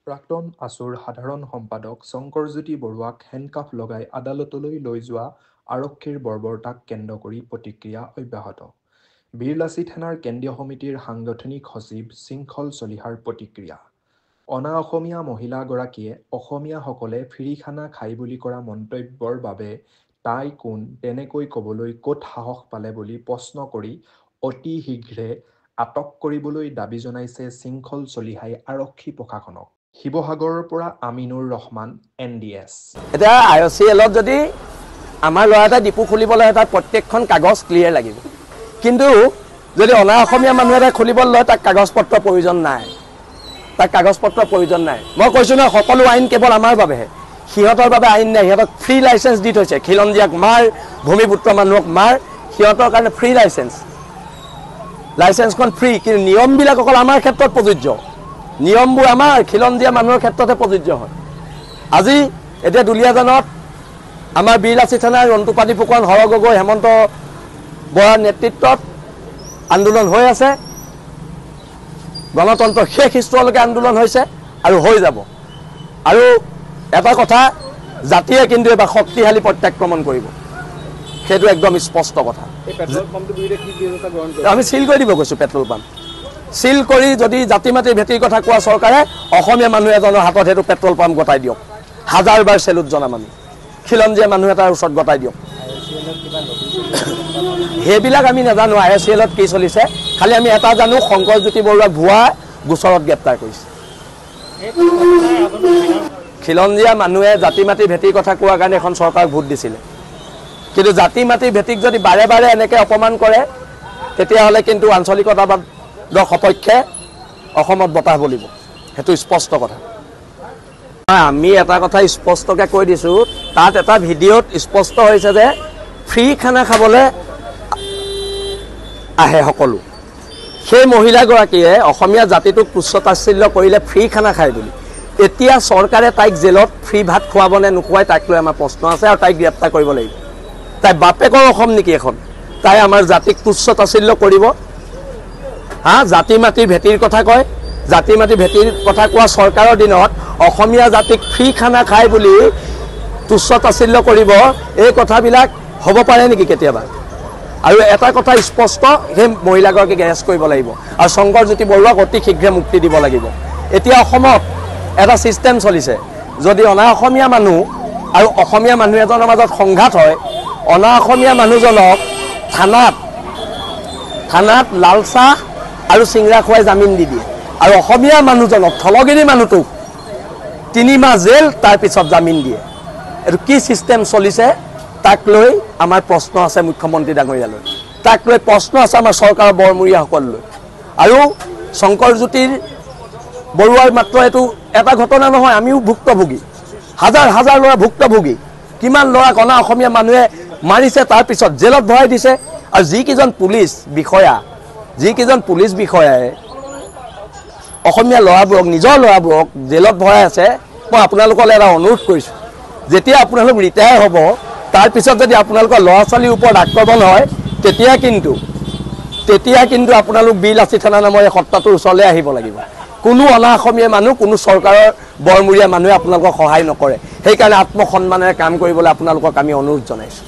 প্ৰাক্তন আছুৰ সাধাৰণ সম্পাদক শংকৰজ্যোতি বৰুৱাক হেণ্ডকাফ লগাই আদালতলৈ লৈ যোৱা আৰক্ষীৰ বৰ্বৰতাক কেন্দ্ৰ কৰি প্ৰতিক্ৰিয়া অব্যাহত। বীৰলাচি থানাৰ কেন্দ্ৰীয় সমিতিৰ সাংগঠনিক সচিব শৃংখল চলিহাৰ প্ৰতিক্ৰিয়া। অনা অসমীয়া মহিলাগৰাকীয়ে অসমীয়াসকলে ফ্ৰী খানা খাই বুলি কৰা মন্তব্যৰ বাবে তাই কোন তেনেকৈ ক'বলৈ ক'ত সাহস পালে বুলি প্ৰশ্ন কৰি অতি শীঘ্ৰে আটক কৰিবলৈ দাবী জনাইছে শৃংখল চলিহাই আৰক্ষী প্ৰশাসনক। শিৱসাগৰৰ পৰা আমিনুৰ ৰহমান, NDS। এতিয়া IOCLত যদি আমাৰ ল'ৰা এটা ডিপু খুলিবলৈ হয় তাত প্ৰত্যেকখন কাগজ ক্লিয়াৰ লাগিব, কিন্তু যদি অনা অসমীয়া মানুহ এটা খুলিবলৈ লয় তাক কাগজ পত্ৰৰ প্ৰয়োজন নাই, তাক কাগজ পত্ৰৰ প্ৰয়োজন নাই। মই কৈছোঁ নহয়, সকলো আইন কেৱল আমাৰ বাবেহে, সিহঁতৰ বাবে আইন নাই। সিহঁতক ফ্ৰী লাইচেঞ্চ দি থৈছে, খিলঞ্জীয়াক মাৰ, ভূমিপুত্ৰ মানুহক মাৰ, সিহঁতৰ কাৰণে ফ্ৰী লাইচেঞ্চখন ফ্ৰী, কিন্তু নিয়মবিলাক অকল আমাৰ ক্ষেত্ৰত প্ৰযোজ্য। নিয়মবোৰ আমাৰ খিলঞ্জীয়া মানুহৰ ক্ষেত্ৰতে প্ৰযোজ্য হয়। আজি এতিয়া দুলীয়াজানত আমাৰ বীৰলাচি থানাৰ ৰন্তুপানী ফুকন, হৰ গগৈ, হেমন্ত বৰাৰ নেতৃত্বত আন্দোলন হৈ আছে। গণতন্ত্ৰ শেষ স্তৰলৈকে আন্দোলন হৈছে আৰু হৈ যাব। আৰু এটা কথা, জাতিয়ে কিন্তু এবাৰ শক্তিশালী প্ৰত্যাক্ৰমণ কৰিব, সেইটো একদম স্পষ্ট কথা। আমি চিল কৰি দিব কৈছোঁ পেট্ৰল পাম্প, চিল কৰি যদি জাতি মাটি ভেটিৰ কথা কোৱা চৰকাৰে অসমীয়া মানুহ এজনৰ হাতত সেইটো পেট্ৰল পাম্প গতাই দিয়ক, হাজাৰবাৰ চেলুট জনা মানুহ, খিলঞ্জীয়া মানুহ এটাৰ ওচৰত গতাই দিয়ক। সেইবিলাক আমি নাজানো IOCLত কি চলিছে, খালি আমি এটা জানো, শংকৰজ্যোতি বৰুৱাক ভুৱা গোচৰত গ্ৰেপ্তাৰ কৰিছে। খিলঞ্জীয়া মানুহে জাতি মাটি ভেটিৰ কথা কোৱাৰ কাৰণে এখন চৰকাৰক ভোট দিছিলে, কিন্তু জাতি মাটি ভেটিক যদি বাৰে বাৰে এনেকৈ অপমান কৰে তেতিয়াহ'লে কিন্তু আঞ্চলিকতাবাদৰ সপক্ষে অসমত বতাহ বলিব, সেইটো স্পষ্ট কথা। আমি এটা কথা স্পষ্টকৈ কৈ দিছোঁ, তাত এটা ভিডিঅ'ত স্পষ্ট হৈছে যে ফ্ৰী খানা খাবলৈ আহে সকলো। সেই মহিলাগৰাকীয়ে অসমীয়া জাতিটোক তুচ্ছ-তাচ্ছিল্য কৰিলে ফ্ৰী খানা খায় বুলি। এতিয়া চৰকাৰে তাইক জেলত ফ্ৰী ভাত খুৱাবনে নোখুৱাই তাক লৈ আমাৰ প্ৰশ্ন আছে, আৰু তাইক গ্ৰেপ্তাৰ কৰিব লাগিব। তাই বাপেকৰ অসম নেকি এখন? তাই আমাৰ জাতিক তুচ্ছ-তাচ্ছিল্য কৰিব। জাতি মাটি ভেটিৰ কথা কয়, জাতি মাটি ভেটিৰ কথা কোৱা চৰকাৰৰ দিনত অসমীয়া জাতিক ফ্ৰী খানা খায় বুলি তুচ্ছ-তাচ্ছিল্য কৰিব, এই কথাবিলাক হ'ব পাৰে নেকি কেতিয়াবা? আৰু এটা কথা স্পষ্ট, সেই মহিলাগৰাকীক এৰেষ্ট কৰিব লাগিব আৰু শংকৰজ্যোতি বৰুৱাক অতি শীঘ্ৰে মুক্তি দিব লাগিব। এতিয়া অসমত এটা ছিষ্টেম চলিছে, যদি অনা অসমীয়া মানুহ আৰু অসমীয়া মানুহ এজনৰ মাজত সংঘাত হয়, অনা অসমীয়া মানুহজনক থানাত লাল চাহ আৰু চিংৰা খুৱাই জামিন দি দিয়ে, আৰু অসমীয়া মানুহজনক, থলগিৰি মানুহটোক 3 মাহ জেল, তাৰপিছত জামিন দিয়ে। এইটো কি ছিষ্টেম চলিছে, তাক লৈ আমাৰ প্ৰশ্ন আছে মুখ্যমন্ত্ৰী ডাঙৰীয়ালৈ, তাক লৈ প্ৰশ্ন আছে আমাৰ চৰকাৰৰ বৰমূৰীয়াসকললৈ। আৰু শংকৰজ্যোতিৰ বৰুৱাৰ মাত্ৰ এইটো এটা ঘটনা নহয়, আমিও ভুক্তভোগী, হাজাৰ হাজাৰ ল'ৰা ভুক্তভোগী। কিমান ল'ৰাক অনা অসমীয়া মানুহে মাৰিছে, তাৰপিছত জেলত ভৰাই দিছে। আৰু যিকেইজন পুলিচ বিষয়াই অসমীয়া ল'ৰাবোৰক, নিজৰ ল'ৰাবোৰক জেলত ভৰাই আছে, মই আপোনালোকলৈ এটা অনুৰোধ কৰিছোঁ, যেতিয়া আপোনালোক ৰিটায়াৰ হ'ব তাৰপিছত যদি আপোনালোকৰ ল'ৰা ছোৱালীৰ ওপৰত আক্ৰমণ হয়, তেতিয়া কিন্তু আপোনালোক বীৰলাচি থানা নামৰ এই সত্তাটোৰ ওচৰলৈ আহিব লাগিব। কোনো অনা অসমীয়া মানুহ, কোনো চৰকাৰৰ বৰমূৰীয়া মানুহে আপোনালোকক সহায় নকৰে। সেইকাৰণে আত্মসন্মানেৰে কাম কৰিবলৈ আপোনালোকক আমি অনুৰোধ জনাইছোঁ।